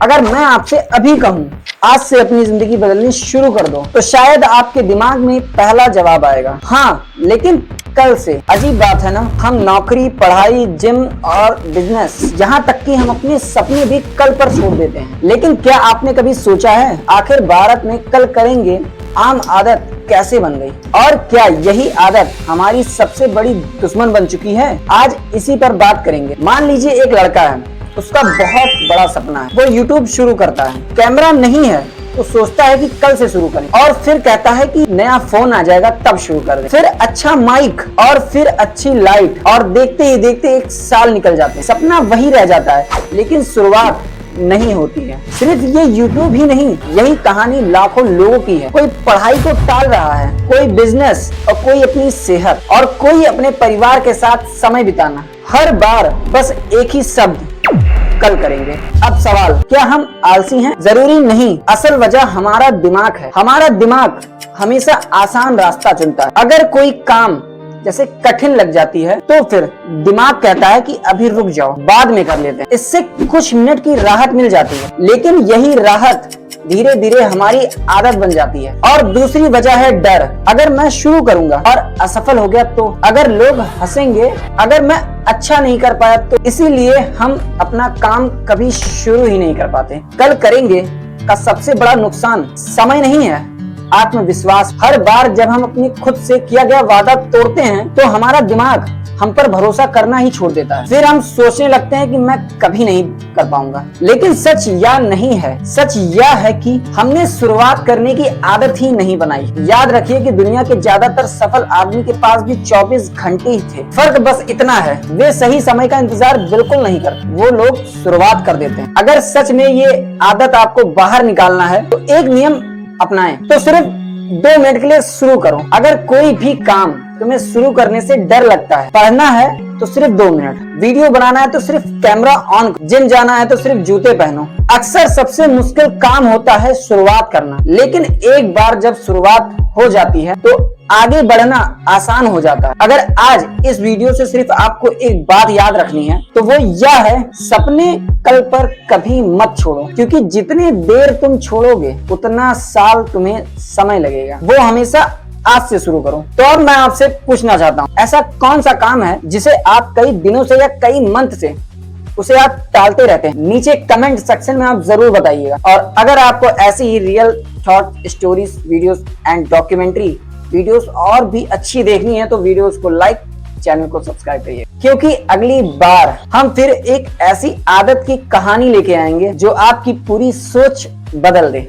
अगर मैं आपसे अभी कहूँ आज से अपनी जिंदगी बदलनी शुरू कर दो, तो शायद आपके दिमाग में पहला जवाब आएगा हाँ, लेकिन कल से। अजीब बात है ना, हम नौकरी, पढ़ाई, जिम और बिजनेस, यहाँ तक कि हम अपने सपने भी कल पर छोड़ देते हैं। लेकिन क्या आपने कभी सोचा है आखिर भारत में कल करेंगे आम आदत कैसे बन गई, और क्या यही आदत हमारी सबसे बड़ी दुश्मन बन चुकी है? आज इसी पर बात करेंगे। मान लीजिए एक लड़का है, उसका बहुत बड़ा सपना है, वो यूट्यूब शुरू करता है, कैमरा नहीं है तो सोचता है कि कल से शुरू करें, और फिर कहता है कि नया फोन आ जाएगा तब शुरू कर दें, फिर अच्छा माइक और फिर अच्छी लाइट, और देखते ही देखते 1 साल निकल जाते हैं। सपना वही रह जाता है लेकिन शुरुआत नहीं होती है। सिर्फ ये यूट्यूब ही नहीं, यही कहानी लाखों लोगों की है। कोई पढ़ाई को टाल रहा है, कोई बिजनेस, और कोई अपनी सेहत, और कोई अपने परिवार के साथ समय बिताना। हर बार बस एक ही शब्द, कल करेंगे। अब सवाल, क्या हम आलसी हैं? जरूरी नहीं, असल वजह हमारा दिमाग है। हमारा दिमाग हमेशा आसान रास्ता चुनता है। अगर कोई काम जैसे कठिन लग जाती है तो फिर दिमाग कहता है कि अभी रुक जाओ, बाद में कर लेते हैं। इससे कुछ मिनट की राहत मिल जाती है, लेकिन यही राहत धीरे धीरे हमारी आदत बन जाती है। और दूसरी वजह है डर। अगर मैं शुरू करूंगा और असफल हो गया तो, अगर लोग हंसेंगे, अगर मैं अच्छा नहीं कर पाया तो, इसीलिए हम अपना काम कभी शुरू ही नहीं कर पाते। कल करेंगे का सबसे बड़ा नुकसान समय नहीं है, आत्मविश्वास। हर बार जब हम अपनी खुद से किया गया वादा तोड़ते हैं तो हमारा दिमाग हम पर भरोसा करना ही छोड़ देता है। फिर हम सोचने लगते हैं कि मैं कभी नहीं कर पाऊंगा। लेकिन सच यह नहीं है, सच यह है कि हमने शुरुआत करने की आदत ही नहीं बनाई। याद रखिए कि दुनिया के ज्यादातर सफल आदमी के पास भी 24 घंटे ही थे। फर्क बस इतना है, वे सही समय का इंतजार बिल्कुल नहीं करते, वो लोग शुरुआत कर देते हैं। अगर सच में ये आदत आपको बाहर निकालना है तो एक नियम अपनाएं, तो सिर्फ 2 मिनट के लिए शुरू करो। अगर कोई भी काम तुम्हें शुरू करने से डर लगता है, पढ़ना है तो सिर्फ 2 मिनट, वीडियो बनाना है तो सिर्फ कैमरा ऑन, जिम जाना है तो सिर्फ जूते पहनो। अक्सर सबसे मुश्किल काम होता है शुरुआत करना, लेकिन एक बार जब शुरुआत हो जाती है तो आगे बढ़ना आसान हो जाता है। अगर आज इस वीडियो से सिर्फ आपको एक बात याद रखनी है तो वो यह है, सपने कल पर कभी मत छोड़ो, क्योंकि जितनी देर तुम छोड़ोगे उतना साल तुम्हें समय लगेगा। वो हमेशा आज से शुरू करो। तो अब मैं आपसे पूछना चाहता हूँ, ऐसा कौन सा काम है जिसे आप कई दिनों से या कई मंथ से उसे आप टालते रहते हैं? नीचे कमेंट सेक्शन में आप जरूर बताइएगा। और अगर आपको ऐसी ही real thought stories, videos and documentary videos और भी अच्छी देखनी है तो वीडियोस को लाइक, चैनल को सब्सक्राइब करिए, क्योंकि अगली बार हम फिर एक ऐसी आदत की कहानी लेके आएंगे जो आपकी पूरी सोच बदल दे।